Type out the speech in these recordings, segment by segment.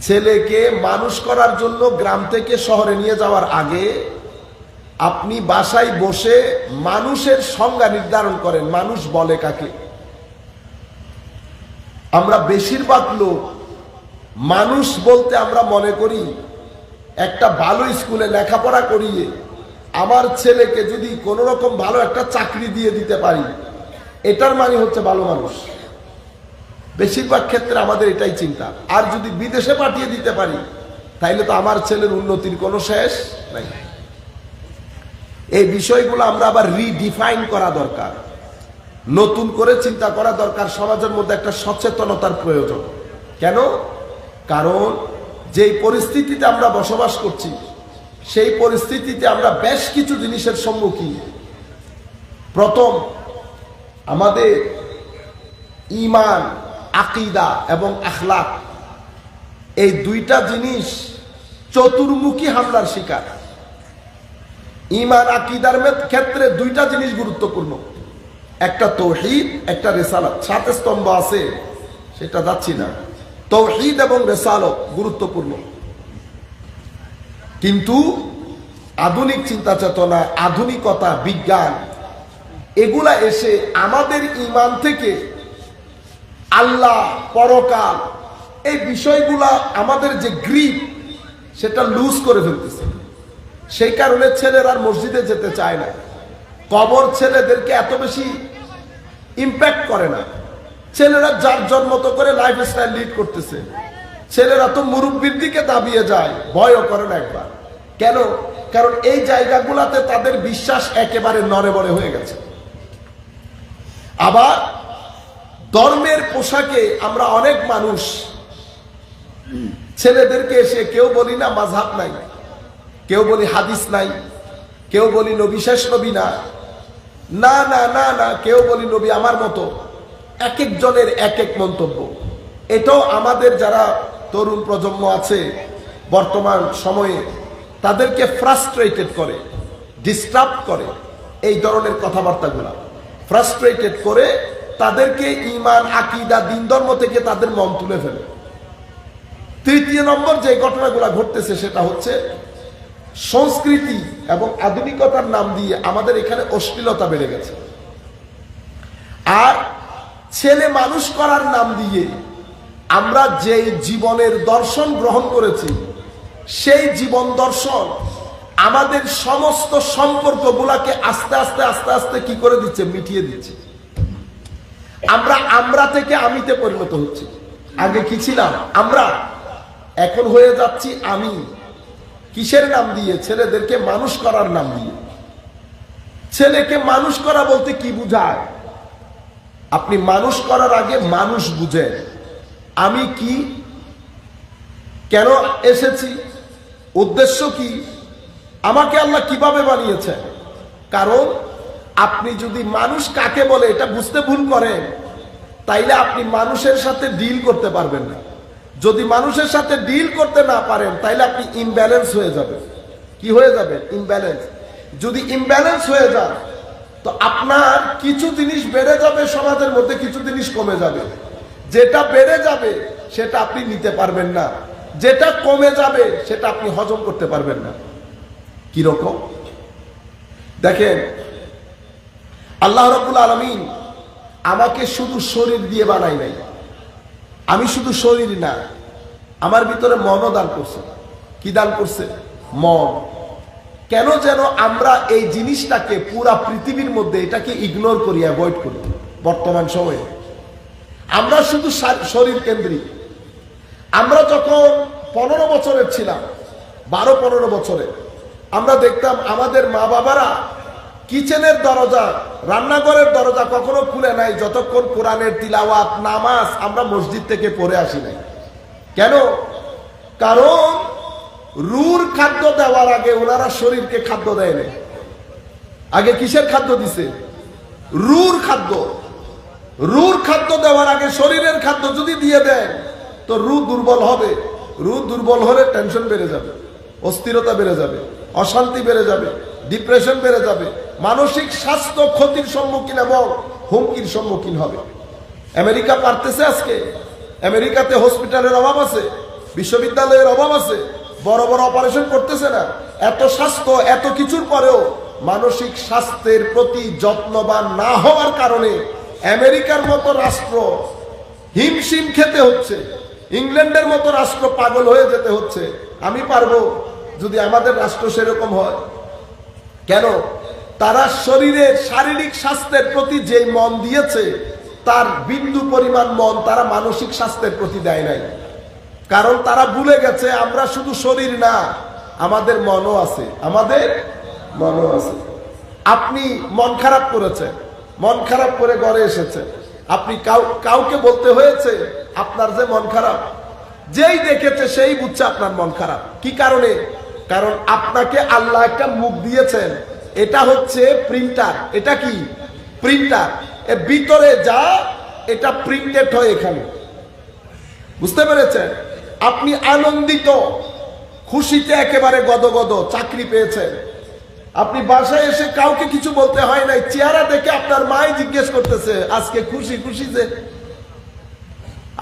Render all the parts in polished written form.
ছেলেকে মানুষ করার জন্য গ্রাম থেকে শহরে নিয়ে যাওয়ার আগে আপনি বাসায় বসে মানুষের সংজ্ঞা নির্ধারণ করেন। মানুষ বলে কাকে? আমরা বেশিরভাগ লোক মানুষ বলতে আমরা মনে করি একটা ভালো স্কুলে লেখাপড়া করিয়ে আমার ছেলেকে যদি কোনো রকম ভালো একটা চাকরি দিয়ে দিতে পারি, এটার মানে হচ্ছে ভালো মানুষ। বেশিরভাগ ক্ষেত্রে আমাদের এটাই চিন্তা। আর যদি বিদেশে পাঠিয়ে দিতে পারি তাইলে তো আমার ছেলের উন্নতির কোনো শেষ নাই। এই বিষয়গুলো আমরা আবার রিডিফাইন করা দরকার, নতুন করে চিন্তা করা দরকার। সমাজের মধ্যে একটা সচেতনতার প্রয়োজন। কেন? কারণ যেই পরিস্থিতিতে আমরা বসবাস করছি সেই পরিস্থিতিতে আমরা বেশ কিছু জিনিসের সম্মুখীন। প্রথম, আমাদের ঈমান, আকীদা এবং আখলাক, এই দুইটা জিনিস চতুর্মুখী হামলার শিকার। ঈমান আকীদার ক্ষেত্রে দুইটা জিনিস গুরুত্বপূর্ণ, একটা তাওহীদ, একটা রিসালাত। 7 স্তম্ভ আছে, সেটা যাচ্ছি না। তাওহীদ এবং রিসালাত গুরুত্বপূর্ণ, কিন্তু আধুনিক চিন্তা চেতনা, আধুনিকতা, বিজ্ঞান এগুলা এসে আমাদের ঈমান থেকে আল্লাহ, পরকাল, এই বিষয়গুলা আমাদের যে গ্রিপ সেটা লুজ করে ফেলতেছে। সেই কারণে ছেলেরা আর মসজিদে যেতে চায় না। কবর ছেলেদেরকে এত বেশি ইম্প্যাক্ট করে না। ছেলেরা যার জন্মত করে লাইফ স্টাইল লিড করতেছে। ছেলেরা তো মুরব্বির দিকে দাবিয়ে যায়, ভয়ও করে না একবার। কেন? কারণ এই জায়গাগুলাতে তাদের বিশ্বাস একেবারে নড়েবড়ে হয়ে গেছে। আবার ধর্মের পোশাকে আমরা অনেক মানুষ ছেলেদেরকে এসে কেউ বলি না মাযহাব নাই, কেউ বলি হাদিস নাই, কেউ বলি নবী শেষ নবী না, না না না না, কেউ বলি নবী আমার মতো। এক একজনের এক এক মন্তব্য। এটাও আমাদের যারা তরুণ প্রজন্ম আছে বর্তমান সময়ে তাদেরকে ফ্রাস্ট্রেটেড করে, ডিস্টার্ব করে। এই ধরনের কথাবার্তাগুলা ফ্রাস্ট্রেটেড করে তাদেরকে ঈমান, আকীদা, দ্বীন ধর্ম থেকে তাদের মন তুলে ফেলে। তৃতীয় নম্বর যে ঘটনাগুলো ঘটতেছে সেটা হচ্ছে সংস্কৃতি এবং আধুনিকতার নাম দিয়ে আমাদের এখানে অশ্লীলতা বেড়ে গেছে। আর ছেলে মানুষ করার নাম দিয়ে আমরা যে জীবনের দর্শন গ্রহণ করেছি সেই জীবন দর্শন আমাদের সমস্ত সম্পর্কগুলাকে আস্তে আস্তে আস্তে আস্তে কি করে দিচ্ছে? মিটিয়ে দিচ্ছে। আমরা থেকে আমিতে পরিণত হচ্ছে। আগে কি ছিলাম? আমরা, এখন হয়ে যাচ্ছি আমি। কিসের নাম দিয়ে? ছেলেদেরকে মানুষ করার নাম দিয়ে। ছেলেকে মানুষ করা বলতে কি বুঝায়? আপনি মানুষ করার আগে মানুষ বুঝেন। আমি কি, কেন এসেছি, উদ্দেশ্য কি, আমাকে আল্লাহ কিভাবে বানিয়েছে। কারণ আপনি যদি মানুষ কাকে বলে এটা বুঝতে ভুল করেন তাইলে আপনি মানুষের সাথে ডিল করতে পারবেন না। যদি মানুষের সাথে ডিল করতে না পারেন তাইলে আপনি ইমব্যালেন্স হয়ে যাবেন। কি হয়ে যাবে? ইমব্যালেন্স। যদি ইমব্যালেন্স হয়ে যায় তো আপনার কিছু জিনিস বেড়ে যাবে সমাজের মধ্যে, কিছু জিনিস কমে যাবে। যেটা বেড়ে যাবে সেটা আপনি নিতে পারবেন না, যেটা কমে যাবে সেটা আপনি হজম করতে পারবেন না। কিরকম? দেখেন, আল্লাহ রাব্বুল আলামিন আমাকে শুধু শরীর দিয়ে বানাই নাই। আমি শুধু শরীর না, আমার ভিতরে মনও দান করছে। কি দান করছে? মন। কেন যেন আমরা এই জিনিসটাকে পুরা পৃথিবীর মধ্যে এটাকে ইগনোর করি, অ্যাভয়েড করি। বর্তমান সময়ে আমরা শুধু শরীর কেন্দ্রিক। আমরা যখন 15 বছরের ছিলাম, 12-15 বছরে, আমরা দেখতাম আমাদের মা বাবারা কিচেনের দরজা, রান্নাঘরের দরজা কখনো খুলে নাই যতক্ষণ কোরআনের তিলাওয়াত, নামাজ আমরা মসজিদ থেকে পড়ে আসি নাই। কেন? কারণ রুর খাদ্য দেওয়ার আগে ওনারা শরীরকে খাদ্য দেয় না। আগে কিসের খাদ্য দিছে? রুর খাদ্য। রুর খাদ্য দেওয়ার আগে শরীরের খাদ্য যদি দিয়ে দেন তো রু দুর্বল হবে। রু দুর্বল হলে টেনশন বেড়ে যাবে, অস্থিরতা বেড়ে যাবে, অশান্তি বেড়ে যাবে, ডিপ্রেশন বেড়ে যাবে, মানসিক স্বাস্থ্য ক্ষতির সম্মুখীন এবং হুমকির সম্মুখীন হবে। আমেরিকা পারতেছে আজকে? আমেরিকাতে হসপিটালের অভাব আছে, বিশ্ববিদ্যালয়ের অভাব আছে, বড় বড় অপারেশন করতেছে না, এত স্বাস্থ্য এত কিছুর পরেও মানসিক স্বাস্থ্যের প্রতি যত্নবান না হওয়ার কারণে আমেরিকার মতো রাষ্ট্র হিমশিম খেতে হচ্ছে, ইংল্যান্ডের মতো রাষ্ট্র পাগল হয়ে যেতে হচ্ছে। আমি পারবো যদি আমাদের রাষ্ট্র সেরকম হয়? কেন? তারা শরীরের শারীরিক স্বাস্থ্যের প্রতি যে মন দিয়েছে তার বিন্দু পরিমাণ মন তারা মানসিক স্বাস্থ্যের প্রতি দেয় নাই। কারণ তারা ভুলে গেছে আমরা শুধু শরীর না, আমাদের মনও আছে, আমাদের মনও আছে। আপনি মন খারাপ করেছেন, মন খারাপ করে ঘরে এসেছেন, আপনি কাউকে বলতে হয়েছে আপনার যে মন খারাপ? যেই দেখেছে সেই বুঝছে আপনার মন খারাপ। কি কারণে? কারণ আপনাকে আল্লাহ একটা মুখ দিয়েছেন, এটা হচ্ছে প্রিন্টার। এটা কি? প্রিন্টার। এর ভিতরে যা এটা প্রিন্টেড হয় এখানে। বুঝতে পেরেছেন? আপনি আনন্দিত, খুশিতে একেবারে গদগদ, চাকরি পেয়েছেন, আপনি বাসায় এসে কাউকে কিছু বলতে হয় নাই, চেহারা দেখে আপনার মাই জিজ্ঞেস করতেছে আজকে খুশি খুশি যে?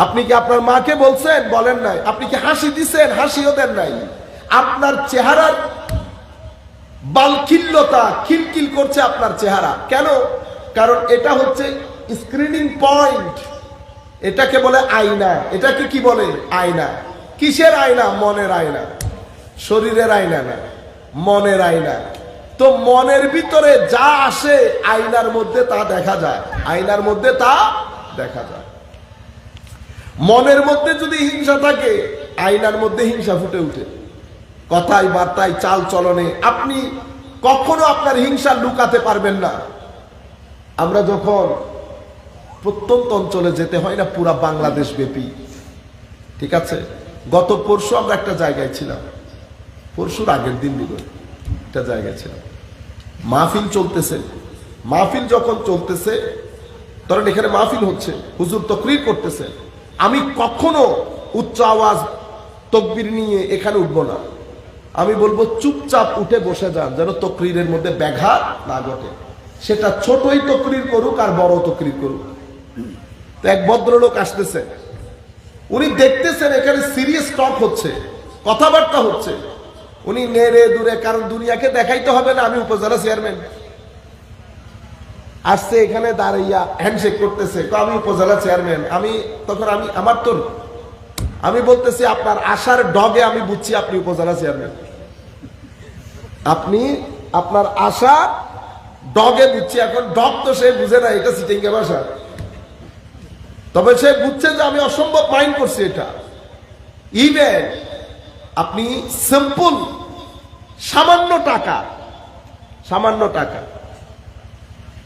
আপনি কি আপনার মাকে বলছেন? বলেন নাই। আপনি কি হাসি দিচ্ছেন? হাসিও দেন নাই। আপনার চেহারার বালখিল্যতা, খিলখিল করছে আপনার চেহারা। কেন? কারণ এটা হচ্ছে স্ক্রিনিং পয়েন্ট, এটাকে বলে আয়না। এটাকে কি বলে? আয়না। কিসের আয়না? মনের আয়না, শরীরের আয়না না, মনের আয়না। তো মনের ভিতরে যা আসে আয়নার মধ্যে তা দেখা যায়, আয়নার মধ্যে তা দেখা যায়। মনের মধ্যে যদি হিংসা থাকে আয়নার মধ্যে হিংসা ফুটে উঠে, কথায় বার্তায় চাল চলনে। আপনি কখনো আপনার হিংসা লুকাতে পারবেন না। আমরা যখন প্রত্যন্ত অঞ্চলে যেতে হয় না, পুরা বাংলাদেশ ব্যাপী, ঠিক আছে? গত পরশু আমরা একটা জায়গায় ছিলাম, পরশুর আগের দিন একটা জায়গায় ছিলাম, মাহফিল চলতেছে। মাহফিল যখন চলতেছে, ধরেন এখানে মাহফিল হচ্ছে, হুজুর তকরির করতেছে, আমি কখনো উচ্চ আওয়াজ তকবির নিয়ে এখানে উঠবো না। আমি বলবো চুপচাপ উঠে বসে যান, যেন তকরিরের মধ্যে ব্যাঘাত না ঘটে। সেটা ছোটই তকরির করুক আর বড় তকরির করুক। তো এক ভদ্রলোক আসতেছে, উনি দেখতেছেন এখানে সিরিয়াস টক হচ্ছে, কথাবার্তা হচ্ছে। উনি নেড়ে দূরে, কারণ দুনিয়াকে দেখাইতে হবে না আমি উপজেলা চেয়ারম্যান, আসছে এখানে দাঁড়াইয়া হ্যান্ডশেক করতেছে, আমি উপজেলা চেয়ারম্যান। আমি তখন আমার তো আমি বলতেছি আপনার আশার ডগে আমি বুঝছি আপনি উপজেলা চেয়ারম্যান। আপনি আপনার আশা ডগে বুঝছি। এখন ডগ তো সে বুঝে না, এটা সিটিংয়ে ভাষা, তবে সে বুঝছে যে আমি অসম্ভব মাইন্ড করছি এটা। ইভেন আপনি সিম্পল সামান্য টাকা,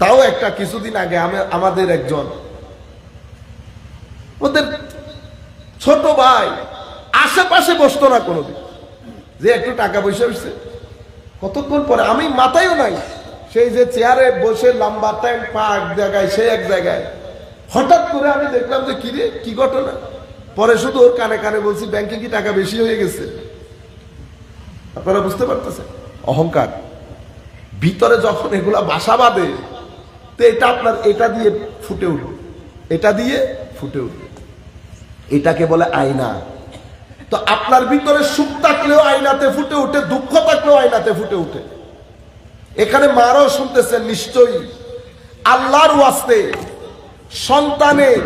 তাও একটা কিছুদিন আগে আমাদের একজন ওদের ছোট ভাই আশেপাশে বসতো না কোনোদিন, যে একটু টাকা পয়সা হচ্ছে, কতক্ষণ পরে আমি মাথায়ও নাই, সেই যে চেয়ারে বসে লম্বা টাইম পা এক জায়গায় সে এক জায়গায়, হঠাৎ করে আমি দেখলাম যে কিরে কি ঘটনা। পরে শুধু ওর কানে কানে বলছি ব্যাংকে কি টাকা বেশি হয়ে গেছে? আপনারা বুঝতে পারতেছেন অহংকার ভিতরে যখন এগুলা বাসা বাঁধে, তো এটা আপনার এটা দিয়ে ফুটে উঠবে, এটা দিয়ে ফুটে উঠবে। এটাকে বলে আয়না। তো আপনার ভিতরে সুখ থাকলেও আয়নাতে ফুটে উঠে, দুঃখ থাকলেও আয়নাতে ফুটে উঠে। এখানে মারাও শুনতেছেন নিশ্চয়ই, আল্লাহর ওয়াস্তে সন্তানের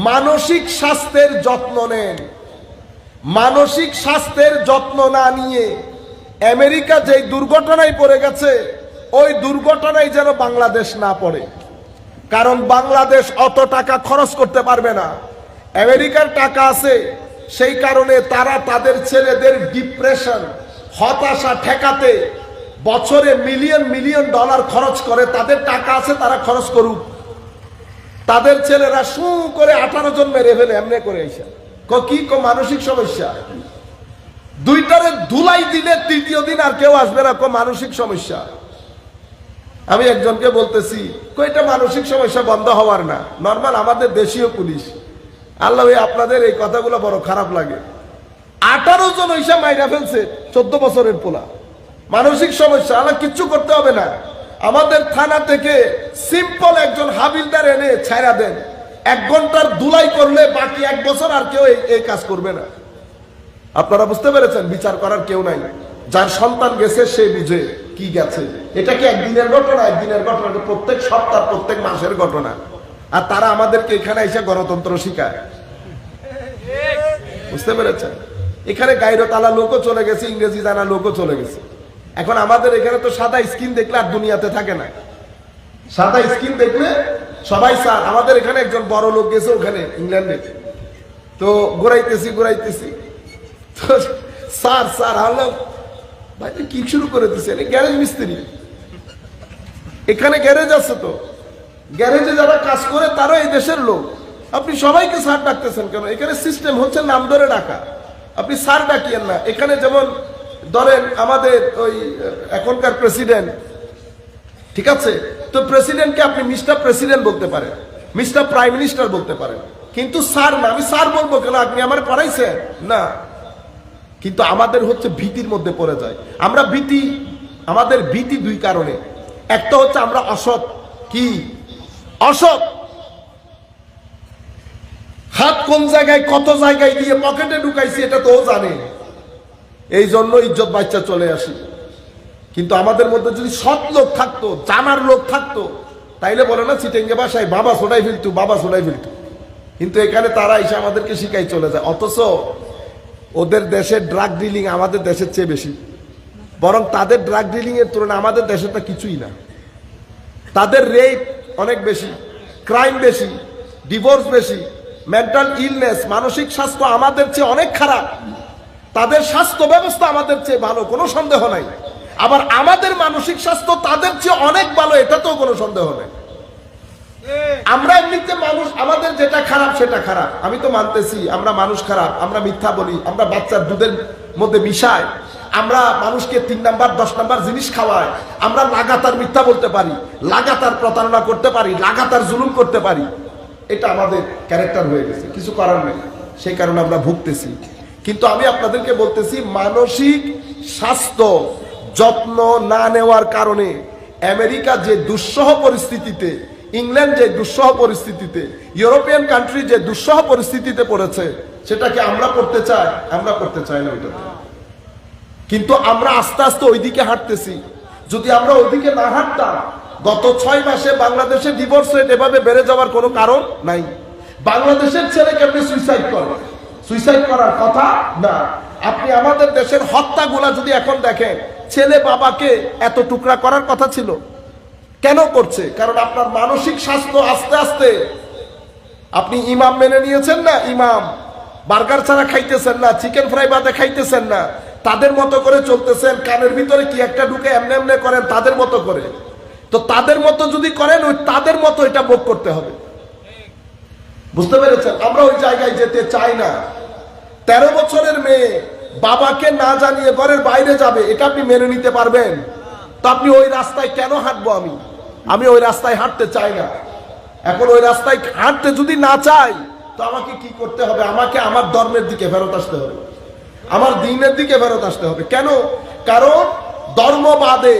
মানসিক স্বাস্থ্যের যত্ন নেন। মানসিক স্বাস্থ্যের যত্ন না নিয়ে আমেরিকা যেই দুর্ঘটনায় পড়ে গেছে, ওই দুর্ঘটনায় যেন বাংলাদেশ না পড়ে। কারণ বাংলাদেশ অত টাকা খরচ করতে পারবে না, আমেরিকার টাকা আছে। সেই কারণে তারা তাদের ছেলেদের ডিপ্রেশন, হতাশা ঠেকাতে বছরে মিলিয়ন মিলিয়ন ডলার খরচ করে। তাদের টাকা আছে, তারা খরচ করুক। তাদের ছেলেরা শু করে 18 জন মেরে ফেলে এমনি করে এসে কি মানসিক সমস্যা। দুইটারে ধুলাই দিলে তৃতীয় দিন আর কেউ আসবে না, মানসিক সমস্যা। আমি একজনকে বলতেছি, এটা মানসিক সমস্যা বন্ধ হওয়ার না, নর্মাল আমাদের দেশীয় পুলিশ। আল্লাহ আপনাদের এই কথাগুলো বড় খারাপ লাগে। 18 জন ওইসা মাইরা ফেলছে 14 বছরের পোলা, মানসিক সমস্যা। আল্লাহ কিচ্ছু করতে হবে না, আমাদের থানা থেকে সিম্পল একজন হাবিলদার এনে ছাইরা দেন, 1 ঘন্টার ধুলাই করলে বাকি 1 বছর আর কেউ এই কাজ করবে না। আপনারা বুঝতে পেরেছেন? বিচার করার কেউ নাই। যার সন্তান গেছে সে বুঝে কি গেছে। এটা কি একদিনের ঘটনা? একদিনের ঘটনা, প্রত্যেক সপ্তাহ প্রত্যেক মাসের ঘটনা। আর তারা আমাদেরকে এখানে এসে গণতন্ত্র শিখায়। বুঝতে পেরেছেন? এখানে গাইরতালা লোকও চলে গেছে, ইংরেজি জানা লোকও চলে গেছে। এখন আমাদের এখানে তো সাদা স্কিন দেখলে আর দুনিয়াতে থাকে না। সাদা স্কিন দেখলে সবাই স্যার। আমাদের এখানে একজন বড় লোক গেছে ওখানে ইংল্যান্ডে, তো ঘুরাইতেছি তো স্যার স্যার হলো ভাই কি শুরু করে দিচ্ছে, গ্যারেজ মিস্ত্রি। এখানে গ্যারেজ আছে, তো গ্যারেজে যারা কাজ করে তারও এই দেশের লোক। আপনি সবাইকে স্যার ডাকতেছেন কেন? এখানে সিস্টেম হচ্ছে নাম ধরে ডাকা। আপনি স্যার ডাকিয়েন না। এখানে যেমন ধরেন আমাদের ওই এখনকার প্রেসিডেন্ট, ঠিক আছে, তো প্রেসিডেন্টকে আপনি মিস্টার প্রেসিডেন্ট বলতে পারেন, মিস্টার প্রাইম মিনিস্টার বলতে পারেন, কিন্তু স্যার না। আমি স্যার বলবো কেন? আপনি আমার পড়াইছেন না। কিন্তু আমাদের হচ্ছে ভীতির মধ্যে পড়ে যায়। আমরা আমাদের ভীতি দুই কারণে। একটা হচ্ছে আমরা অসৎ। কি অসৎ? হাত কোন জায়গায় কত জায়গায় দিয়ে পকেটে ঢুকাইছি এটা তো ও জানে, এই জন্য ইজ্জত বাচ্চা চলে আসি। কিন্তু আমাদের মধ্যে যদি সৎ লোক থাকতো, জানার লোক থাকতো, তাইলে বলে না চিটেঙ্গে বাসায় বাবা ছোটাই ফেলতু, বাবা ছোটাই ফেলতু। কিন্তু এখানে তারা এসে আমাদেরকে শিখাই চলে যায়। অথচ ওদের দেশের ড্রাগ ডিলিং আমাদের দেশের চেয়ে বেশি। বরং তাদের ড্রাগ ডিলিং এর তুলনায় আমাদের দেশেরটা কিছুই না। তাদের রেপ অনেক বেশি, ক্রাইম বেশি, ডিভোর্স বেশি, মেন্টাল ইলনেস, মানসিক স্বাস্থ্য আমাদের চেয়ে অনেক খারাপ। তাদের স্বাস্থ্য ব্যবস্থা আমাদের চেয়ে ভালো, কোনো সন্দেহ নাই। আবার আমাদের মানসিক স্বাস্থ্য তাদের চেয়ে অনেক ভালো, এটাতেও কোনো সন্দেহ নেই। আমরা এমনিতে মানুষ, আমাদের যেটা খারাপ সেটা খারাপ, আমি তো মানতেছি। আমরা মানুষ খারাপ, আমরা মিথ্যা বলি, আমরা বাচ্চার দুধের মধ্যে মিশাই, আমরা মানুষকে 3 নাম্বার 10 নাম্বার জিনিস খাওয়াই, আমরা লাগাতার মিথ্যা বলতে পারি, লাগাতার প্রতারণা করতে পারি, লাগাতার জুলুম করতে পারি। এটা আমাদের ক্যারেক্টার হয়ে গেছে, কিছু করার নেই। সেই কারণে আমরা ভুগতেছি। কিন্তু আমি আপনাদেরকে বলতেছি, মানসিক স্বাস্থ্য যত্ন না নেওয়ার কারণে আমেরিকা যে দুঃসহ পরিস্থিতিতে, ইংল্যান্ড যে দুঃসহ পরিস্থিতিতে, ইউরোপিয়ান কান্ট্রি যে দুঃসহ পরিস্থিতিতে পড়েছে, সেটাকে আমরা করতে চাই? আমরা করতে চাই না ওইটাতে। কিন্তু আমরা আস্তে আস্তে ওইদিকে হাঁটতেছি। যদি আমরা ওইদিকে না হাঁটতাম, গত 6 মাসে বাংলাদেশে ডিভোর্স রেট এভাবে বেড়ে যাওয়ার কোনো কারণ নাই। বাংলাদেশের ছেলে কেমনি সুইসাইড করে? সুইসাইড করার কথা না। আপনি আমাদের দেশের হত্যাগুলা যদি এখন দেখেন, ছেলে বাবাকে এত টুকরা করার কথা ছিল, কেন করছে? কারণ আপনার মানসিক স্বাস্থ্য আস্তে আস্তে, আপনি ইমাম মেনে নিয়েছেন না, ইমাম বার্গার ছাড়া খাইতেছেন না, চিকেন ফ্রাই বাদে খাইতেছেন না, তাদের মতো করে চলতেছেন, কানের ভিতরে কি একটা ঢুকে এমনি এমনি করেন তাদের মতো করে। তো তাদের মতো যদি করেন, ওই তাদের মতো এটা ভোগ করতে হবে। বুঝতে পেরেছেন? আমরা ওই জায়গায় যেতে চাই না। 13 বছরের মেয়ে বাবাকে না জানিয়ে ঘরের বাইরে যাবে, এটা আপনি মেনে নিতে পারবেন? তো আপনি ওই রাস্তায় কেন হাঁটবো? আমি ওই রাস্তায় হাঁটতে চাই না। এখন ওই রাস্তায় হাঁটতে যদি না চাই, তো আমাকে কি করতে হবে? আমাকে আমার ধর্মের দিকে ফেরত আসতে হবে, আমার দ্বীনের দিকে ফেরত আসতে হবে। কেন? কারণ ধর্ম বাদে,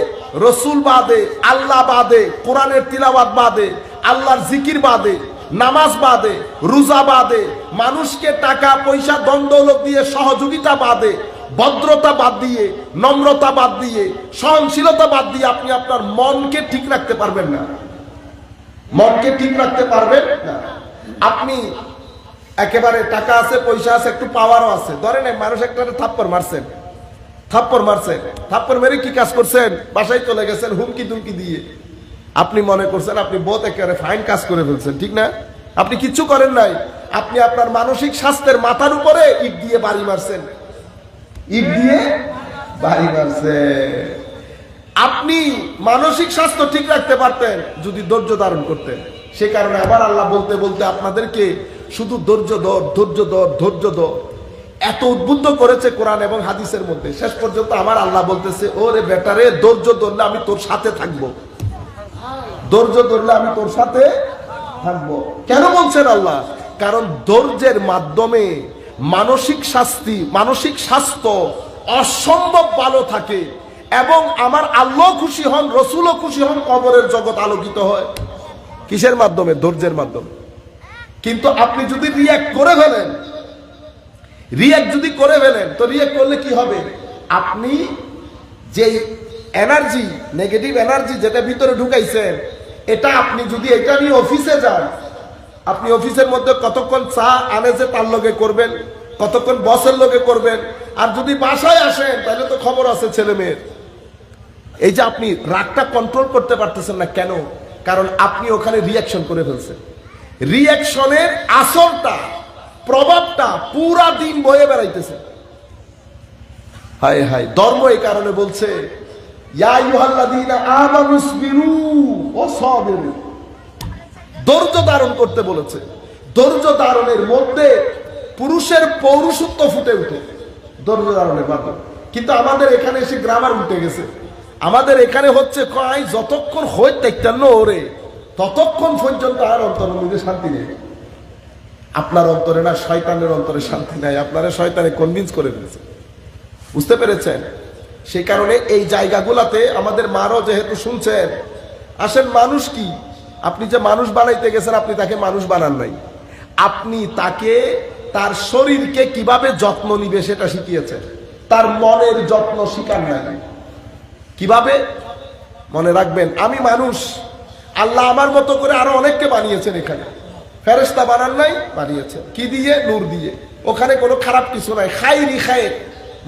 রসুল বাদে, আল্লাহ বাদে, কোরআনের তিলাওয়াত বাদে, আল্লাহর জিকির বাদে, নামাজ বাদে, রোজা বাদে, মানুষকে টাকা পয়সা দ্বন্দ্ব দিয়ে সহযোগিতা বাদে, ভদ্রতা বাদ দিয়ে, নম্রতা বাদ দিয়ে, সহনশীলতা বাদ দিয়ে আপনি আপনার মনকে ঠিক রাখতে পারবেন না। মনকে ঠিক রাখতে পারবেন না। আপনি একেবারে টাকা আছে, পয়সা আছে, একটু পাওয়ারও আছে, ধরেন মানুষ একটা থাপ্পড় মারছেন, থাপ্পড় মেরে কি কাজ করছেন? বাসায় চলে গেছেন হুমকি দুমকি দিয়ে। আপনি মনে করছেন আপনি বহুত একেবারে ফাইন কাজ করে ফেলছেন, ঠিক না? আপনি কিচ্ছু করেন নাই। আপনি আপনার মানসিক স্বাস্থ্যের মাথার উপরে ইট দিয়ে বাড়ি মারছেন, ইট দিয়ে বাড়ি মারছেন। আপনি মানসিক স্বাস্থ্য ঠিক রাখতে পারতেন যদি ধৈর্য ধারণ করতেন। সে কারণে আবার আল্লাহ বলতে বলতে আপনাদেরকে শুধু ধৈর্য ধর এত উদ্বুদ্ধ করেছে কোরআন এবং হাদিসের মধ্যে। শেষ পর্যন্ত আমার আল্লাহ বলতেছে, ওরে বেটারে, ধৈর্য ধরলে আমি তোর সাথে থাকবো, ধৈর্য ধরলে আমি তোর সাথে থাকবো। কেন বলছেন আল্লাহ? কারণ ধৈর্যের মাধ্যমে মানসিক স্বাস্থ্য অসম্ভব ভালো থাকে এবং আমার আল্লাহ খুশি হন, রসুলও খুশি হন, কবরের জগৎ আলোকিত হয়। কিসের মাধ্যমে? ধৈর্যের মাধ্যমে। কিন্তু আপনি যদি রিঅ্যাক্ট করে ফেলেন, রিয়াক্ট যদি করে ফেলেন তো রিয়াক্ট করলে কি হবে, আপনি যে এনার্জি, নেগেটিভ এনার্জি যেটা ভিতরে ঢুকাইছেন, এটা আপনি যদি এটা নিয়ে অফিসে যান, আপনি অফিসের মধ্যে কতক্ষণ চা আনে যে তার লগে করবেন, কতক্ষণ বসের লগে করবেন, আর যদি বাসায় আসেন তাহলে তো খবর আছে ছেলে মেয়ের। এই যে আপনি রাগটা কন্ট্রোল করতে পারতেছেন না কেন? কারণ আপনি ওখানে রিয়াকশন করে ফেলছেন। রিয়াকশনের আসরটা, প্রভাবটা পুরা দিন বয়ে বেড়াইতেছে। হায় হায়, ধর্ম এই কারণে বলছে ইয়া আইয়ুহাল্লাযীনা আমানুসবিরু ওয়া সাবিরু, ধৈর্য ধারণ করতে বলেছে। ধৈর্য ধারণের মধ্যে পুরুষের পৌরুষত্ব ফুটে উঠে ধৈর্য ধারণের মাধ্যমে। কিন্তু আমাদের এখানে এসে গ্রামার উঠে গেছে। আমাদের এখানে হচ্ছে কয় যতক্ষণ হয় দেখতেন না ওরে, ততক্ষণ পর্যন্ত আর অন্তরের মধ্যে শান্তি নেই। আপনার অন্তরে না, শয়তানের অন্তরে শান্তি নাই। আপনারা শয়তানে কনভিন্স করে ফেলেছে, বুঝতে পেরেছেন? সেই কারণে এই জায়গাগুলাতে আমাদের মারও যেহেতু শুনছেন, আসেন মানুষ কি, আপনি যে মানুষ বানাইতে গেছেন, আপনি তাকে মানুষ বানান নাই, আপনি তাকে তার শরীরকে কিভাবে যত্ন নিবে সেটা শিখিয়েছেন। তার মনের যত্ন শিখান নাই। কিভাবে? মনে রাখবেন, আমি মানুষ, আল্লাহ আমার মতো করে আরো অনেককে বানিয়েছেন। এখানে ফেরেশতা বানান নাই, বানিয়েছেন কি দিয়ে? নূর দিয়ে। ওখানে কোনো খারাপ কিছু নাই, খাইরি খায়ের,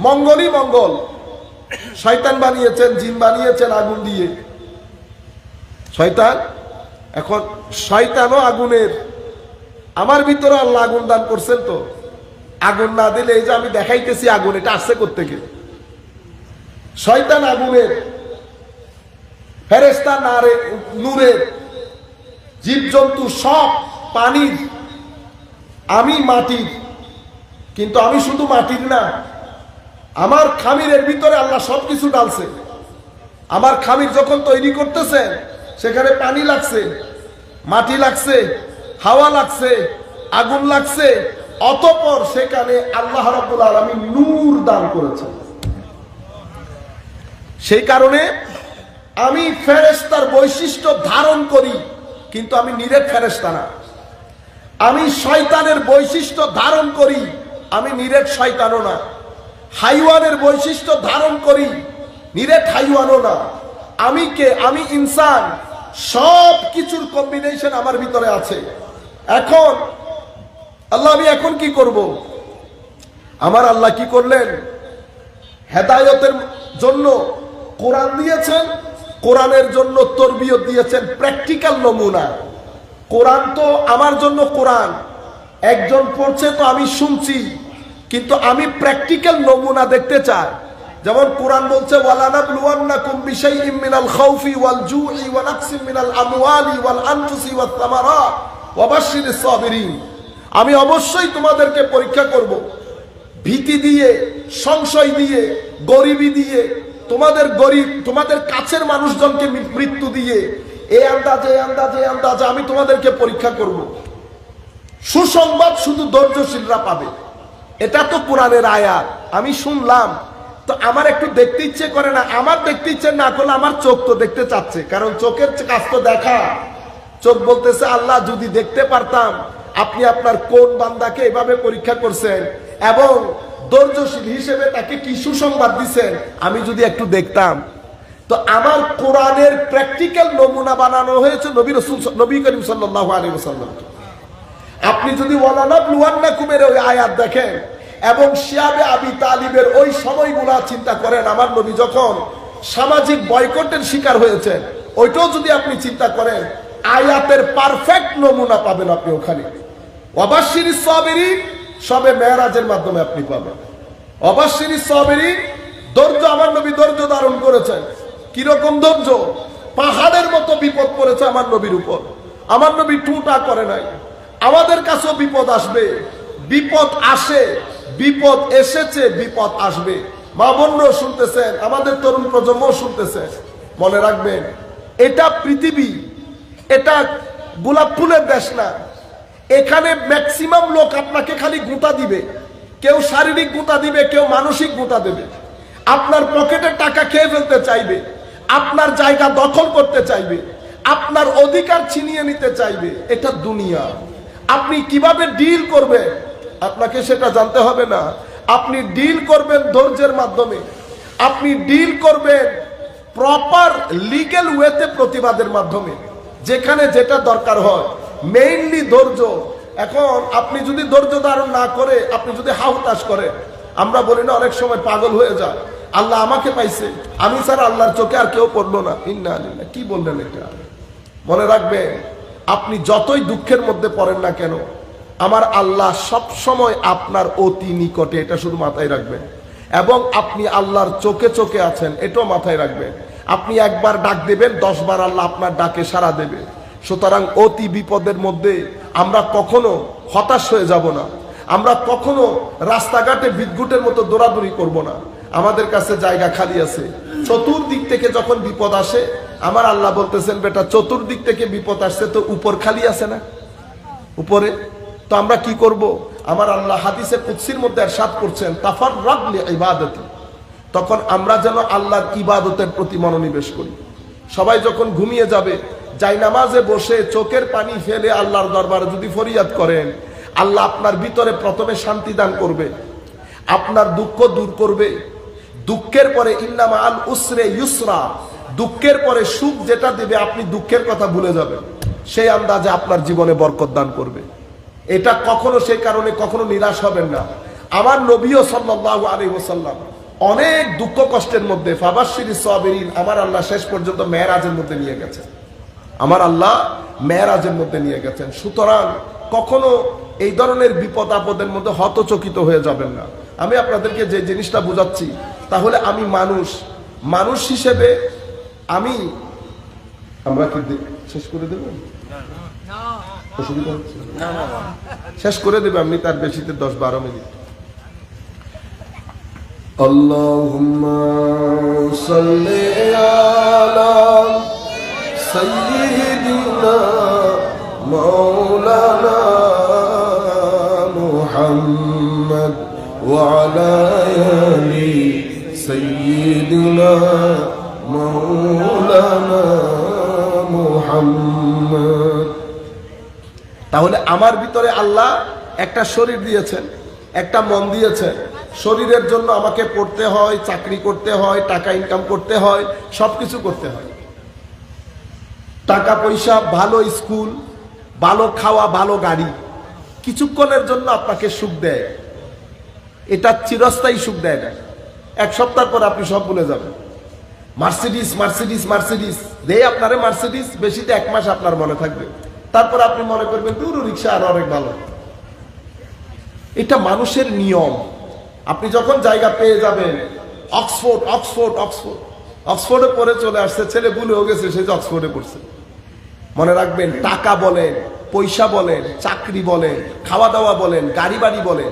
মঙ্গলই মঙ্গল। শয়তান বানিয়েছেন, জিন বানিয়েছেন আগুন দিয়ে। শয়তান, এখন শয়তানও আগুনের। আমার ভিতরে আল্লাহ আগুন দান করছেন, তো আগুন না দিলে এই যে আমি দেখাইতেছি আগুন, এটা আসছে কোত্থেকে? শয়তান আগুনের, ফেরেশতা নূরের, জীবজন্তু সব পানির, আমি মাটির। কিন্তু আমি শুধু মাটির না, আমার খামিরের ভিতরে আল্লাহ সবকিছু ডালছে। আমার খামির যখন তৈরি করতেছেন, সেখানে পানি লাগছে, মাটি লাগছে, হাওয়া লাগছে, আগুন লাগছে, অতঃপর সেখানে আল্লাহ রাব্বুল আলামিন নূর দান করেছেন। সেই কারণে আমি ফেরেশতার বৈশিষ্ট্য ধারণ করি, কিন্তু আমি নিরেট ফেরেশতা না। আমি শয়তানের বৈশিষ্ট্য ধারণ করি, আমি নিরেট শয়তানও না। হাইওয়ানের বৈশিষ্ট্য ধারণ করি, নিরেট হাইওয়ানও না। আমি কে? আমি ইনসান। সব কিছুর কম্বিনেশন আমার ভিতরে আছে। এখন আল্লাহ, আমি এখন কি করব? আমার আল্লাহ কি করলেন? হেদায়েতের জন্য কোরআন দিয়েছেন, কোরআনের জন্য তরবিয়ত দিয়েছেন, প্র্যাকটিক্যাল নমুনা। কোরআন তো আমার জন্য, কোরআন একজন পড়ছে তো আমি শুনছি, কিন্তু আমি প্র্যাকটিক্যাল নমুনা দেখতে চাই। যেমন কোরআন বলছে ওয়ালানাবলুওয়ান্নাকুম বিশাইইম মিনাল খাউফি ওয়াল জুই ওয়া নাকসিম মিনাল আমওয়ালি ওয়াল আনফুসি ওয়াত তামারাত ওয়া বাশশিরিস সাবিরিন। আমি অবশ্যই তোমাদেরকে পরীক্ষা করব, ভীতি দিয়ে, সংশয় দিয়ে, গরিবি দিয়ে, তোমাদের কাছের মানুষজনকে মৃত্যু দিয়ে, এই আন্দাজে আমি তোমাদেরকে পরীক্ষা করব। সুসংবাদ শুধু ধৈর্যশীলরা পাবে। এটা তো কোরআনের আয়াত, আমি শুনলাম তো আমার একটু দেখতে ইচ্ছে করে না? আমার দেখতে ইচ্ছে না করলে আমার চোখ তো দেখতে চাচ্ছে, কারণ চোখের কাজ তো দেখা। চোখ বলতেছে আল্লাহ যদি দেখতে পারতাম আপনি আপনার কোন বান্দাকে এভাবে পরীক্ষা করছেন এবং ধৈর্যশীল হিসেবে তাকে কি সুসংবাদ দিচ্ছেন, আমি যদি একটু দেখতাম। তো আমার কোরআনের প্র্যাকটিক্যাল নমুনা বানানো হয়েছে নবী করিম সাল্লাল্লাহু আলাইহি ওয়াসাল্লাম। আপনি যদি ওয়ালানাবলুওয়ান্নাকুমের ওই আয়াত দেখেন এবং শিয়াবে আবি তালিবের ওই সময়গুলা চিন্তা করেন, আমার নবী যখন সামাজিক বয়কটের শিকার হয়েছেন, ওইটাও যদি আপনি চিন্তা করেন, আয়াতের পারফেক্ট নমুনা পাবেন আপনি ওখানে। ওয়াবাশশিরিস সাবিরিন সবে মেরাজের মাধ্যমে আপনি পাবেন। ওয়াবাশশিরিস সাবিরিন, ধৈর্য, আমার নবী ধৈর্য ধারণ করেছেন। কিরকম ধৈর্য? পাহাড়ের মতো বিপদ পড়েছে আমার নবীর উপর, আমার নবী টুটা করে নাই। আমাদের কাছেও বিপদ আসবে, বিপদ আসে, বিপদ এসেছে, বিপদ আসবে। মা বোনরাও শুনতেছেন, আমাদের তরুণ প্রজন্ম শুনতেছেন। মনে রাখবেন, এটা পৃথিবী, এটা গোলাপ ফুলের দেশ না। এখানে ম্যাক্সিমাম লোক আপনাকে খালি গুঁতা দিবে, কেউ শারীরিক গুঁতা দিবে, কেউ মানসিক গুঁতা দেবে। আপনার পকেটের টাকা খেয়ে ফেলতে চাইবে, আপনার জায়গা দখল করতে চাইবে, আপনার অধিকার ছিনিয়ে নিতে চাইবে। এটা দুনিয়া। আপনি কিভাবে ডিল করবেন, আপনাকে সেটা জানতে হবে না। আপনি ডিল করবেন ধৈর্যের মাধ্যমে, আপনি ডিল করবেন প্রপার লিগ্যাল ওয়েতে, প্রতিবাদের মাধ্যমে, যেখানে যেটা দরকার হয়। মেইনলি ধৈর্য। এখন আপনি যদি ধৈর্য ধারণ না করে, আপনি যদি হাহুতাশ করেন, আমরা বলি না অনেক সময় পাগল হয়ে যায়, আল্লাহ আমাকে পাইছে, আমি স্যার আল্লাহর চোখে আর কেউ পড়লো না, ইন্না লিল্লাহ। কি বললেন এটা? মনে রাখবেন, আপনি যতই দুঃখের মধ্যে পড়েন না কেন, আমার আল্লাহ সব সময় আপনার অতি নিকটে, এটা শুধু মাথায় রাখবেন। এবং আপনি আল্লাহর চোখে চোখে আছেন, এটাও মাথায় রাখবেন। আপনি একবার ডাক দেবেন, 10 বার আল্লাহ আপনার ডাকে সাড়া দেবে। সুতরাং অতি বিপদের মধ্যে আমরা কখনো হতাশ হয়ে যাব না, আমরা কখনো রাস্তাঘাটে বিদ্যুতের মতো দৌড়াদৌড়ি করব না। আমাদের কাছে জায়গা খালি আছে। চতুর্দিক থেকে যখন বিপদ আসে, আমার আল্লাহ বলতেছেন, বেটা চতুর্দিক থেকে বিপদ আসছে তো উপর খালি আছে না, উপরে। তো আমরা কি করব? আমার আল্লাহ হাদিসে কুদসির মধ্যে ইরশাদ করছেন, তাফাররাগ লিইবাদাতি। তখন আমরা যেন আল্লাহর ইবাদতের প্রতি মনোনিবেশ করি। সবাই যখন ঘুমিয়ে যাবে, জায়নামাজে বসে চোখের পানি ফেলে আল্লাহর দরবারে যদি ফরিয়াদ করেন, আল্লাহ আপনার ভিতরে প্রথমে শান্তি দান করবে, আপনার দুঃখ দূর করবে। দুঃখের পরে ইন্না মাআল উসরে ইউসরা, দুঃখের পরে সুখ যেটা দেবে, আপনি দুঃখের কথা ভুলে যাবেন। সেই আন্দাজে আপনার জীবনে বরকত দান করবে। এটা কখনো, সেই কারণে কখনো নিরাশ হবেন না। আমার নবীও সাল্লাল্লাহু আলাইহি ওয়াসাল্লাম অনেক দুঃখ কষ্টের মধ্যে, ফাবাশশিরিস সাবিরিন, আমার আল্লাহ শেষ পর্যন্ত মেরাজের মধ্যে নিয়ে গেছেন। আমার আল্লাহ মেরাজের মধ্যে নিয়ে গেছেন। সুতরাং কখনো এই ধরনের বিপদ আপদের মধ্যে হতচকিত হয়ে যাবেন না। আমি আপনাদেরকে যে জিনিসটা বুঝাচ্ছি, তাহলে আমি মানুষ হিসেবে আমরা কি শেষ করে দেব? অসুবিধা হচ্ছে? শেষ করে দেবে আপনি, তার বেশিতে 10-12 মিনিট। আল্লাহুম্মা সাল্লি আলা সাইয়্যিদিনা মাওলানা মুহাম্মদ ওয়া আলা আলি সাইয়্যিদিনা মাওলানা মুহাম্মদ। তাহলে আমার ভিতরে আল্লাহ একটা শরীর দিয়েছেন, একটা মন দিয়েছেন। শরীরের জন্য আমাকে পড়তে হয়, চাকরি করতে হয়, টাকা ইনকাম করতে হয়, সবকিছু করতে হয়। টাকা পয়সা, ভালো স্কুল, ভালো খাওয়া, ভালো গাড়ি, কিছুক্ষণের জন্য আপনাকে সুখ দেয়। এটা চিরস্থায়ী সুখ দেয় না। 1 সপ্তাহ পর আপনি সব ভুলে যাবেন। মার্সিডিস মার্সিডিস মার্সিডিস দেয় আপনারে, মার্সিডিস বেশিতে 1 মাস আপনার মনে থাকবে, তারপর আপনি মনে করবেন দূর রিক্সা আর অনেক ভালো। এটা মানুষের নিয়ম। আপনি যখন জায়গা পেয়ে যাবেন, অক্সফোর্ড অক্সফোর্ড অক্সফোর্ড অক্সফোর্ডে পড়ে চলে আসছে, ছেলে ভুলেও গেছে সে যে অক্সফোর্ডে পড়ছে। মনে রাখবেন, টাকা বলেন, পয়সা বলেন, চাকরি বলেন, খাওয়া দাওয়া বলেন, গাড়ি বাড়ি বলেন,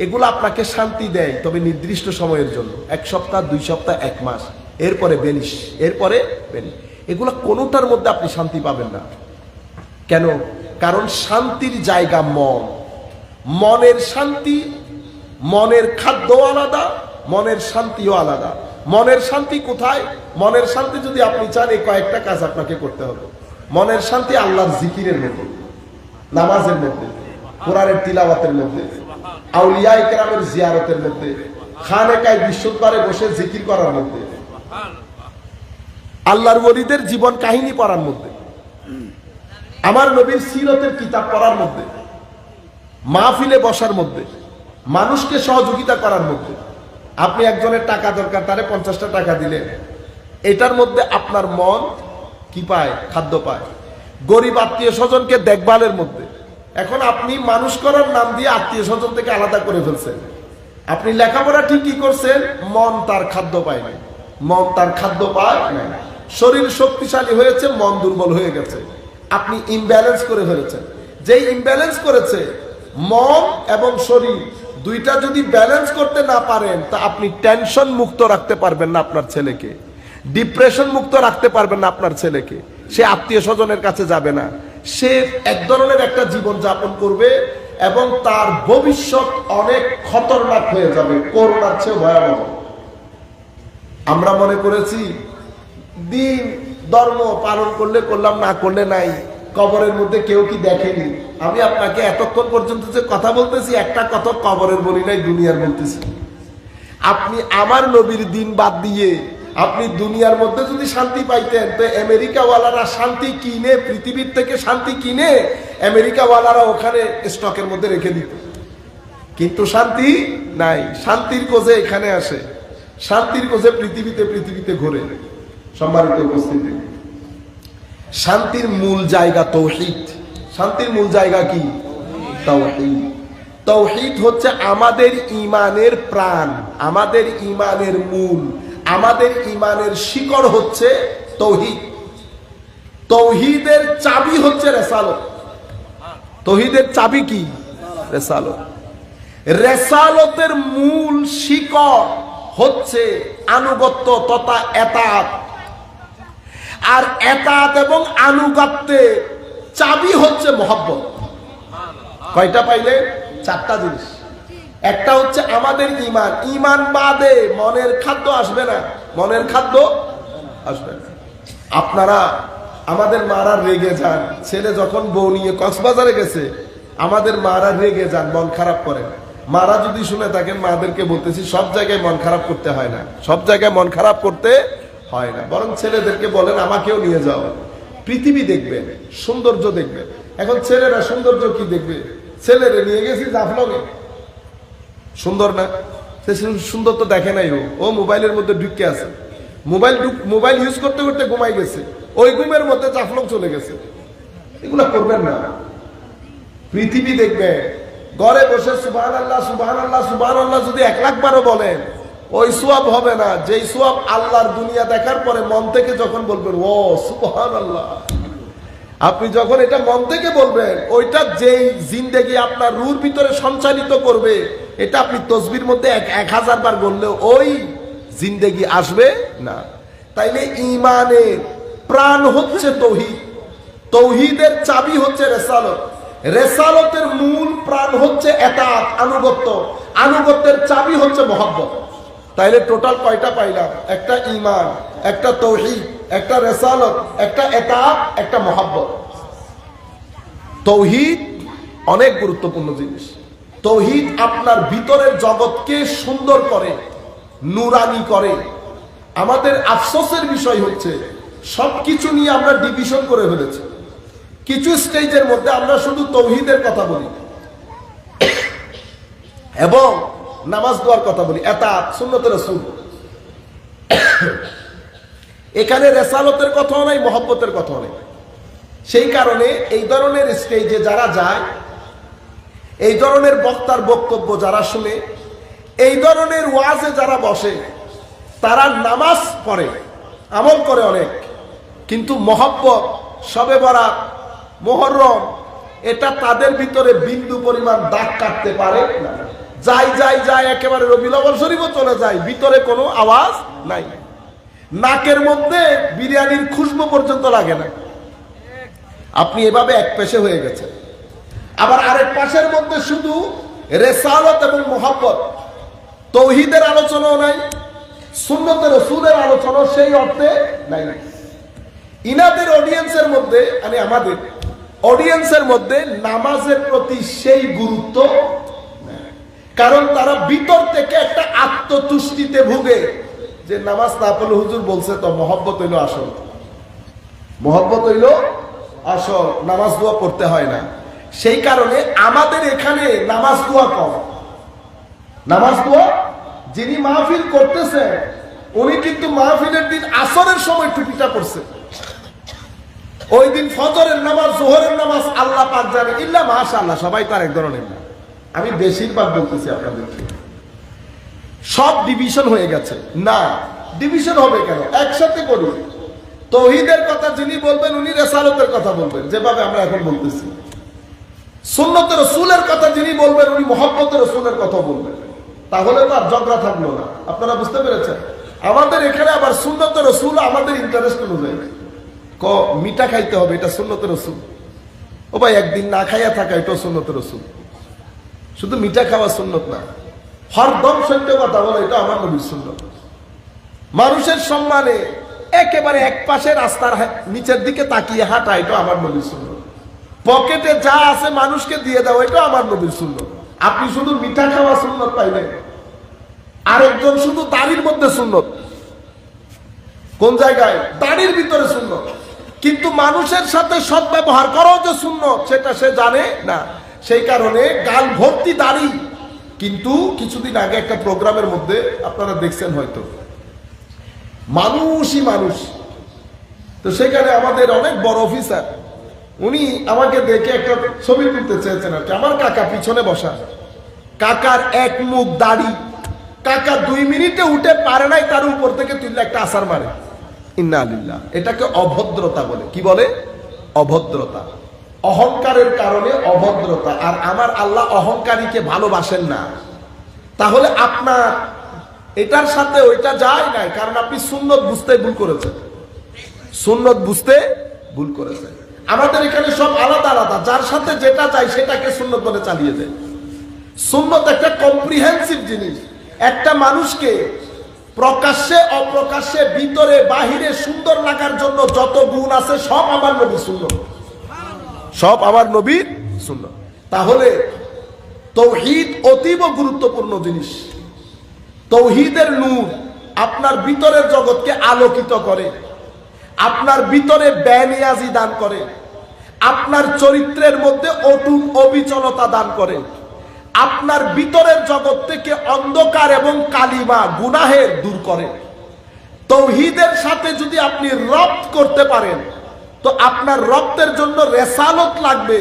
এগুলো আপনাকে শান্তি দেয়, তবে নির্দিষ্ট সময়ের জন্য। 1 সপ্তাহ, 2 সপ্তাহ, 1 মাস, এরপরে বেনিশ, এরপরে বেনিশ। এগুলো কোনোটার মধ্যে আপনি শান্তি পাবেন না। কেন? কারণ শান্তির জায়গা মন। মনের শান্তি, মনের খাদ্য আলাদা, মনের শান্তিও আলাদা। মনের শান্তি কোথায়? মনের শান্তি যদি আপনি চান, এই কয়েকটা কাজ আপনাকে করতে হবে। মনের শান্তি আল্লাহর জিকিরের মধ্যে, নামাজের মধ্যে, কোরআনের তিলাওয়াতের মধ্যে, আউলিয়া ইকরামের জিয়ারতের মধ্যে, খানেকায় বিশুদ্ধবারে বসে জিকির করার মধ্যে, আল্লাহর ওলিদের জীবন কাহিনী পড়ার মধ্যে, আমার নবীর সিরতের কিতাব পড়ার মধ্যে, মাহফিলে বসার মধ্যে, মানুষকে সহযোগিতা করার মধ্যে। আপনি একজনের টাকা দরকার, তারে 50টা টাকা দিলেন, এটার মধ্যে আপনার মন কি পায়? খাদ্য পায়। গরিব আত্মীয় স্বজনকে দেখভালের মধ্যে। এখন আপনি মানুষ করার নাম দিয়ে আত্মীয় স্বজন থেকে আলাদা করে ফেলছেন। আপনি লেখাপড়া ঠিকই করছেন, মন তার খাদ্য পায় নাই, মন তার খাদ্য পায় নাই। শরীর শক্তিশালী হয়েছে, মন দুর্বল হয়ে গেছে। আপনি ইমব্যালেন্স করে ফেলেছেন। যেই ইমব্যালেন্স করেছে, মন এবং শরীর দুইটা যদি ব্যালেন্স করতে না পারেন, তা আপনি টেনশন মুক্ত রাখতে পারবেন না আপনার ছেলেকে, ডিপ্রেশন মুক্ত রাখতে পারবেন না আপনার ছেলেকে। সে আত্মীয় স্বজনের কাছে যাবে না, সে এক ধরনের একটা জীবন যাপন করবে এবং তার ভবিষ্যৎ অনেক খতরনাক হয়ে যাবে, করোনার চেয়ে ভয়াবহ। আমরা মনে করেছি দিন ধর্ম পালন করলে করলাম, না করলে নাই, কবরের মধ্যে কেউ কি দেখেনি? আমি আপনাকে এতক্ষণ পর্যন্ত যে কথা বলতেছি, একটা কথা কবরের বলি নাই, দুনিয়ার বলতেছি। আপনি আমার নবীর দিন বাদ দিয়ে আপনি দুনিয়ার মধ্যে যদি শান্তি পাইতেন, তো আমেরিকাওয়ালারা শান্তি কিনে, পৃথিবীর থেকে শান্তি কিনে আমেরিকাওয়ালারা ওখানে স্টকের মধ্যে রেখে দিত। কিন্তু শান্তি নাই, শান্তির খোঁজে এখানে আসে, শান্তির খোঁজে পৃথিবীতে ঘোরে। সম্মানিত উপস্থিতি, শান্তির মূল জায়গা তৌহিদ। শান্তির মূল জায়গা কি? তাওহীদ। তাওহীদ হচ্ছে আমাদের ঈমানের প্রাণ, আমাদের ঈমানের মূল, আমাদের ঈমানের শিকড় হচ্ছে তাওহীদ। তাওহীদের চাবি হচ্ছে রিসালাত। তাওহীদের চাবি কি? রিসালাত। রিসালাতের মূল শিকড় হচ্ছে আনুগত্য তথা এতাত। আর এতাত এবং আনুগত্যের চাবি হচ্ছে মহব্বত। কয়টা পাইলে? চারটা জিনিস। একটা হচ্ছে আমাদের ঈমান। ঈমান বাদে মনের খাদ্য আসবে না, মনের খাদ্য আসবে না। আপনারা আমাদের মারা রেগে যান, ছেলে যখন বউ নিয়ে কক্সবাজারে গেছে, আমাদের মারা রেগে যান, মন খারাপ করে। মারা যদি শুনে থাকেন, মাদেরকে বলতেছি, সব জায়গায় মন খারাপ করতে হয় না, সব জায়গায় মন খারাপ করতে হয় না। বরং ছেলেদেরকে বলেন আমাকেও নিয়ে যাও, পৃথিবী দেখবেন, সৌন্দর্য দেখবেন। এখন ছেলেরা সৌন্দর্য কি দেখবে? ছেলেরে নিয়ে গেছি জাফলগে, সুন্দর না? সুন্দর তো দেখে নাই, ও মোবাইলের মধ্যে ঢুকে আছে, মোবাইল ইউজ করতে করতে ঘুমাই গেছে, ওই ঘুমের মধ্যে জাফলং চলে গেছে। এগুলা করবেন না। পৃথিবী দেখবে, ঘরে বসে সুবহানাল্লাহ সুবহানাল্লাহ সুবহানাল্লাহ যদি 1,00,000 বারও বলেন, ওই সোয়াব হবে না যেই সোয়াব আল্লাহর দুনিয়া দেখার পরে মন থেকে যখন বলবেন ও সুবহানাল্লাহ, আপনি যখন এটা মন থেকে বলবেন, ওইটা যেই জিন্দেগি আপনার রুর ভিতরে সঞ্চালিত করবে, এটা আপনি তসবির মধ্যে 1000 বার বললেও ওই জিন্দেগি আসবে না। তাইলে ঈমানের প্রাণ হচ্ছে তাওহীদ, তাওহীদের চাবি হচ্ছে রিসালাত, রিসালাতের মূল প্রাণ হচ্ছে এতাত আনুগত্য, আনুগত্যের চাবি হচ্ছে মহব্বত। তাইলে টোটাল কয়টা পাইলাম? একটা ঈমান, একটা তাওহীদ, একটা রিসালাত, একটা এতাত, একটা মহব্বত। তাওহীদ অনেক গুরুত্বপূর্ণ জিনিস। তাওহীদ আপনার ভিতরের জগৎকে সুন্দর করে, নূরানি করে। আমাদের আফসোসের বিষয় হচ্ছে সবকিছু নিয়ে আমরা ডিভিশন করে ফেলেছি। কিছু স্টেজের মধ্যে আমরা শুধু তাওহীদের কথা বলি এবং নামাজ দোয়ার কথা বলি, এতাত সুন্নতে রাসূল। এখানে রিসালাতের কথাও নাই, মহব্বতের কথাও নেই। সেই কারণে এই ধরনের স্টেজে যারা যায়, এই ধরনের বক্তার বক্তব্য যারা শুনে, এই ধরনের ওয়াজে যারা বসে, তারা নামাজ পড়ে, আমল করে অনেক, কিন্তু মহব্বত, শবে বরাত, মুহররম, এটা তাদের ভিতরে বিন্দু পরিমাণ দাগ কাটতে পারে না। যাই একেবারে রবিউল আউয়াল শরীফও চলে যায়, ভিতরে কোনো আওয়াজ নাই, নাকের মধ্যে বিরিয়ানির খুশবু পর্যন্ত লাগে না। আপনি এভাবে এক পেশে হয়ে গেছেন। আবার আরেক পাশের মধ্যে শুধু রিসালাত এবং মুহাব্বত, তাওহীদের আলোচনাও নাই, সুন্নতে রাসূলের আলোচনা সেই অর্থে নাই। ইনাদের অডিয়েন্সের মধ্যে, মানে আমাদের অডিয়েন্সের মধ্যে নামাজের প্রতি সেই গুরুত্ব, কারণ তারা ভিতর থেকে একটা আত্মতুষ্টিতে ভুগে যে নামাজ না পড়লে হুজুর বলছে তো মহব্বত হইল আসল, মহব্বত হইল আসল, নামাজ দোয়া পড়তে হয় না। সেই কারণে আমাদের এখানে নামাজ দোয়া কম। নামাজ দোয়া যিনি মাহফিল করতেছে, উনি কিন্তু মাহফিলের দিন আসরের সময় টুপিটা পড়ছে, ওই দিন ফজরের নামাজ, জোহরের নামাজ আল্লাহ পাক জানে, ইল্লা মাশাআল্লাহ, সবাই তার এক ধরনের না। আমি বেশিরভাগ বলতেছি আপনাদেরকে, সব ডিভিশন হয়ে গেছে। না, ডিভিশন হবে কেন? একসাথে করি। তাওহীদের কথা যিনি বলবেন, উনি রিসালাতের কথা বলবেন, যেভাবে আমরা এখন বলতেছি। সুন্নতে রাসূলের কথা যিনি বলবেন, উনি মুহাব্বতে রাসূলের কথা বলবেন। তাহলে তো আর ঝগড়া থাকলো না। আপনারা বুঝতে পেরেছেন? আমাদের এখানে আবার সুন্নতে রাসূল আমাদের ইন্টারেস্ট অনুযায়ী মিঠা খাইতে হবে, এটা সুন্নতে রাসূল। ও ভাই, একদিন না খাইয়া থাকা, এটাও সুন্নতে রাসূল। শুধু মিঠা খাওয়া সুন্নত না, হরদম সত্য কথা বলো, এটা আমার নবীর সুন্নত। মানুষের সম্মানে একেবারে এক পাশে রাস্তার নিচের দিকে তাকিয়ে হাঁটা, এটা আমার নবীর সুন্নত। পকেটে যা আছে মানুষকে দিয়ে দাও, এটা আমার নবীর সুন্নত। আপনি শুধু মিঠা খাওয়া সুন্নত পাইলেন, আরেকজন শুধু দাড়ির মধ্যে সুন্নত। কোন জায়গায়? দাড়ির ভিতরে সুন্নত। কিন্তু মানুষের সাথে সদ্ব্যবহার করো যে সুন্নত, সেটা সে জানে না। সেই কারণে গাল ভর্তি দাড়ি। কিন্তু কিছুদিন আগে একটা প্রোগ্রামের মধ্যে আপনারা দেখছেন হয়তো, মানুষই মানুষ। তো সেখানে আমাদের অনেক বড় অফিসার, উনি আমাকে দেখে একটা ছবি তুলতে চেয়েছেন আর কি। আমার কাকা পিছনে বসা, কাকার এক মুখ দাড়ি, কাকা 2 মিনিটে উঠে পারে নাই, তার উপর থেকে তুললে একটা আসার মারে। ইন্না লিল্লাহ। এটাকে অভদ্রতা বলে। কি বলে? অভদ্রতা। অহংকারের কারণে অভদ্রতা। আর আমার আল্লাহ অহংকারীকে ভালোবাসেন না। তাহলে আপনার এটার সাথে ওইটা যায় নাই, কারণ আপনি সুন্নত বুঝতে ভুল করেছেন। সুন্নত বুঝতে ভুল করেছেন। আমাদের এখানে সব আলাদা আলাদা, যার সাথে যেটা যায় সেটাকে সুন্নত বলে চালিয়ে দেয়। সুন্নত একটা কম্প্রিহেন্সিভ জিনিস। একটা মানুষকে প্রকাশ্যে অপ্রকাশ্যে ভিতরে বাহিরে সুন্দর লাগার জন্য যত গুণ আছে সব আমার নবীর সুন্নত, সব আমার নবীর সুন্নত। তাহলে তাওহীদ অতীব গুরুত্বপূর্ণ জিনিস। তাওহীদের নূর আপনার ভিতরের জগৎকে আলোকিত করে, আপনার ভিতরে বেনিয়াজি দান করে, আপনার চরিত্রের মধ্যে অটুট অবিচলতা দান করে, আপনার ভিতরের জগৎ থেকে অন্ধকার এবং কালিমা গুনাহের দূর করে। তাওহীদের সাথে যদি আপনি রপ্ত করতে পারেন, তো আপনার রপ্তের জন্য রেসালত লাগবে।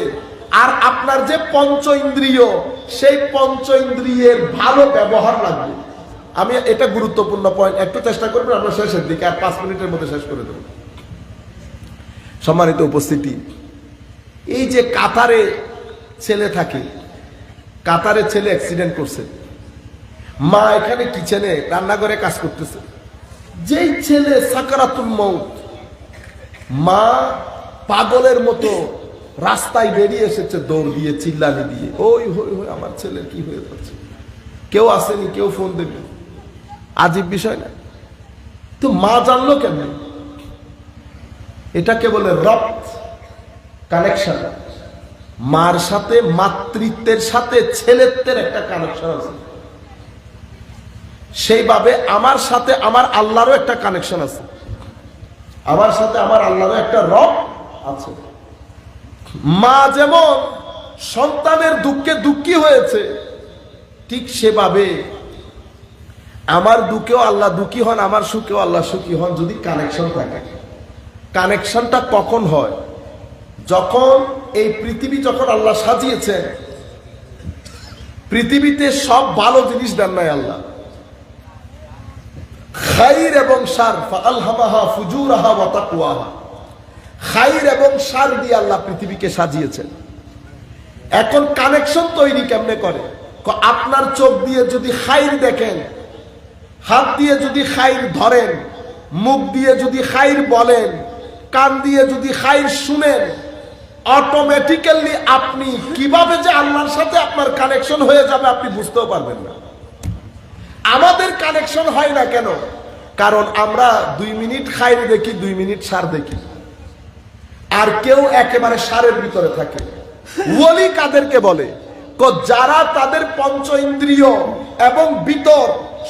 আর আপনার যে পঞ্চ ইন্দ্রিয়, সেই পঞ্চ ইন্দ্রিয়ের ভালো ব্যবহার লাগবে। আমি এটা গুরুত্বপূর্ণ পয়েন্ট, একটু চেষ্টা করবেন আমরা শেষের দিকে, আর 5 মিনিটের মধ্যে শেষ করে দেব। সম্মানিত উপস্থিতি, এই যে কাতারে ছেলে থাকে, কাতারে ছেলে অ্যাক্সিডেন্ট করছে, মা এখানে কিচেনে রান্নাঘরে কাজ করতেছে, যেই ছেলে সাকারাতুল মউত, মা পাগলের মতো রাস্তায় বেরিয়ে এসেছে দৌড় দিয়ে, চিল্লানি দিয়ে, ওই হই হই আমার ছেলের কি হয়ে যাচ্ছে, কেউ আসেনি, কেউ ফোন দেবে। আজীব বিষয় না? তো মা জানলো কেমন? এটাকে বলে রপ্ত, কানেকশন। মার সাথে, মাতৃত্বের সাথে ছেলেত্বের একটা কানেকশন আছে। সেইভাবে আমার সাথে আমার আল্লাহরও একটা কানেকশন আছে, আমার সাথে আমার আল্লাহরও একটা রব আছে। মা যেমন সন্তানের দুঃখে দুঃখী হয়েছে, ঠিক সেভাবে আমার দুঃখেও আল্লাহ দুঃখী হন, আমার সুখেও আল্লাহ সুখী হন, যদি কানেকশন থাকে। কানেকশনটা কখন হয়? যখন এই পৃথিবী যখন আল্লাহ সাজিয়েছেন, পৃথিবীতে সব ভালো জিনিস দেন নাই আল্লাহ, খাইর এবং শার, ফাআলহামাহা ফুজুরাহা ওয়া তাকওয়াহা। খাইর এবং শার দিয়ে আল্লাহ পৃথিবীকে সাজিয়েছেন। এখন কানেকশন তৈরি কেমনে করে? আপনার চোখ দিয়ে যদি খাইর দেখেন, হাত দিয়ে যদি খাইর ধরেন, মুখ দিয়ে যদি খাইর বলেন, কান দিয়ে যদি খাইর শুনেন, অটোমেটিক্যালি আপনি কিভাবে যে আল্লাহর সাথে আপনার কানেকশন হয়ে যাবে আপনি বুঝতেও পারবেন না। আমাদের কানেকশন হয় না কেন? কারণ আমরা 2 মিনিট খাইর দেখি, 2 মিনিট শার দেখি, আর কেউ একেবারে শারের ভিতরে থাকে। ওলি কাদেরকে বলে? যারা তাদের পঞ্চ ইন্দ্রিয় এবং ভিতর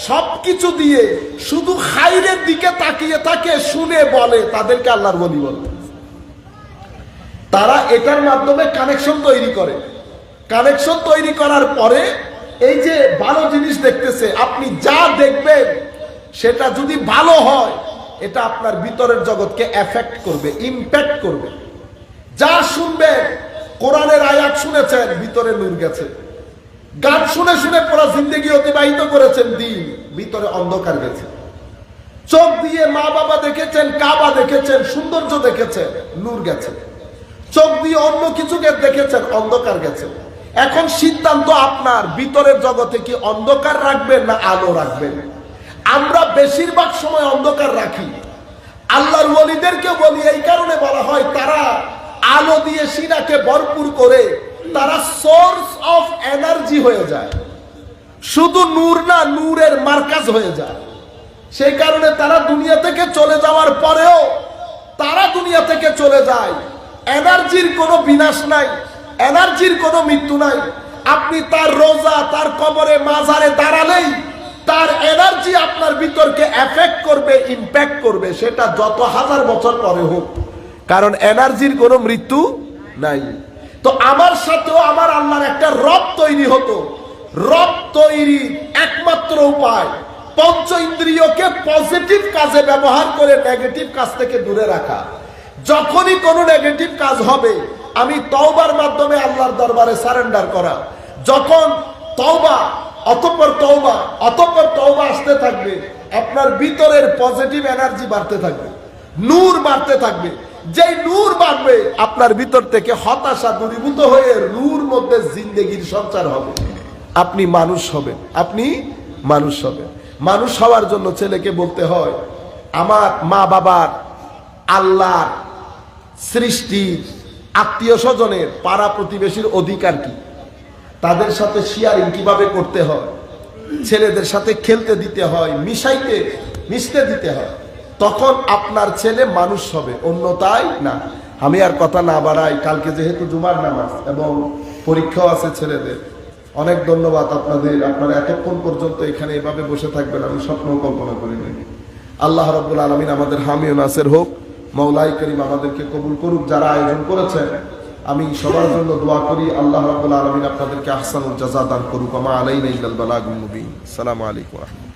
সবকিছু দিয়ে শুধু খাইরের দিকে তাকিয়ে থাকে, শুনে বলে, তাদেরকে আল্লাহর ওলি বলে। তারা এটার মাধ্যমে কানেকশন তৈরি করে। কানেকশন তৈরি করার পরে এই যে ভালো জিনিস দেখতেছে, আপনি যা দেখবেন সেটা যদি ভালো হয়, এটা আপনার ভিতরের জগৎকে এফেক্ট করবে, ইম্প্যাক্ট করবে। যা শুনবেন, কোরআনের আয়াত শুনেছেন, ভিতরে নূর গেছে। গান শুনে শুনে পুরো জিন্দগি অতিবাহিত করেছেন দিন, ভিতরে অন্ধকার গেছে। চোখ দিয়ে মা বাবা দেখেছেন, কাবা দেখেছেন, সৌন্দর্য দেখেছেন, নূর গেছে। চোখ দিয়ে অন্য কিছুকে দেখেছেন, অন্ধকার গেছে। এখন সিদ্ধান্ত আপনার, ভিতরের জগতে কি অন্ধকার রাখবেন না আলো রাখবেন? আমরা বেশিরভাগ সময় অন্ধকার রাখি। আল্লাহর ওলিদেরকে বলি এই কারণে বলা হয়, তারা আলো দিয়ে সিনাকে ভরপুর করে তারা সোর্স অফ এনার্জি হয়ে যায়, শুধু নূর না, নূরের মার্কাজ হয়ে যায়। সেই কারণে তারা দুনিয়া থেকে চলে যাওয়ার পরেও, তারা দুনিয়া থেকে চলে যায়, এনার্জির কোনো বিনাশ নাই, এনার্জির কোনো মৃত্যু নাই। আপনি তার রোজা, তার কবরে, মাজারে দাঁড়ালেই তার এনার্জি আপনার ভিতরকে এফেক্ট করবে, ইম্প্যাক্ট করবে, সেটা যত হাজার বছর পরে হোক, কারণ এনার্জির কোনো মৃত্যু নাই। তো আমার সাথেও আমার আল্লাহর একটা রব তৈরি হতো। রব তৈরির একমাত্র উপায় পঞ্চ ইন্দ্রিয়কে পজিটিভ কাজে ব্যবহার করে নেগেটিভ কাজ থেকে দূরে রাখা। যখনই কোনো নেগেটিভ কাজ হবে আমি তওবার মাধ্যমে আল্লাহর দরবারে সারেন্ডার করা। যখন তওবা অতঃপর তওবা অতঃপর তওবা আসতে থাকবে, আপনার ভিতরের পজিটিভ এনার্জি বাড়তে থাকবে, নূর বাড়তে থাকবে। যেই নূর বাড়বে আপনার ভিতর থেকে হতাশা দূরীভূত হয়ে নূর মধ্যে জিন্দেগির সঞ্চার হবে, আপনি মানুষ হবেন, আপনি মানুষ হবেন। মানুষ হওয়ার জন্য ছেলেকে বলতে হয় আমার মা বাবার, আল্লাহর সৃষ্টির, আত্মীয় স্বজনের, পাড়া প্রতিবেশীর অধিকার কি, তাদের সাথে শেয়ারিং কিভাবে করতে হয়, ছেলেদের সাথে খেলতে দিতে হয়, মিশতে দিতে হয়, তখন আপনার ছেলে মানুষ হবে, অন্যথায় না। আমি আর কথা না বাড়াই, কালকে যেহেতু জুমার নামাজ এবং পরীক্ষাও আছে ছেলেদের। অনেক ধন্যবাদ আপনাদের, আপনারা এতক্ষণ পর্যন্ত এখানে এভাবে বসে থাকবেন আমি স্বপ্ন কল্পনা করিনি। আল্লাহ রাব্বুল আলামিন আমাদের হামি ও নাসির হোক। মাওলাই করিম আমাদেরকে কবুল করুক। যারা আয়োজন করেছেন আমি সবার জন্য দোয়া করি, আল্লাহ রাব্বুল আলামিন আপনাদেরকে আহসানুল জাযা দান করুক। আমা আলাইনা ইল্লাল বালাগুল মুবিন। আসসালামু আলাইকুম।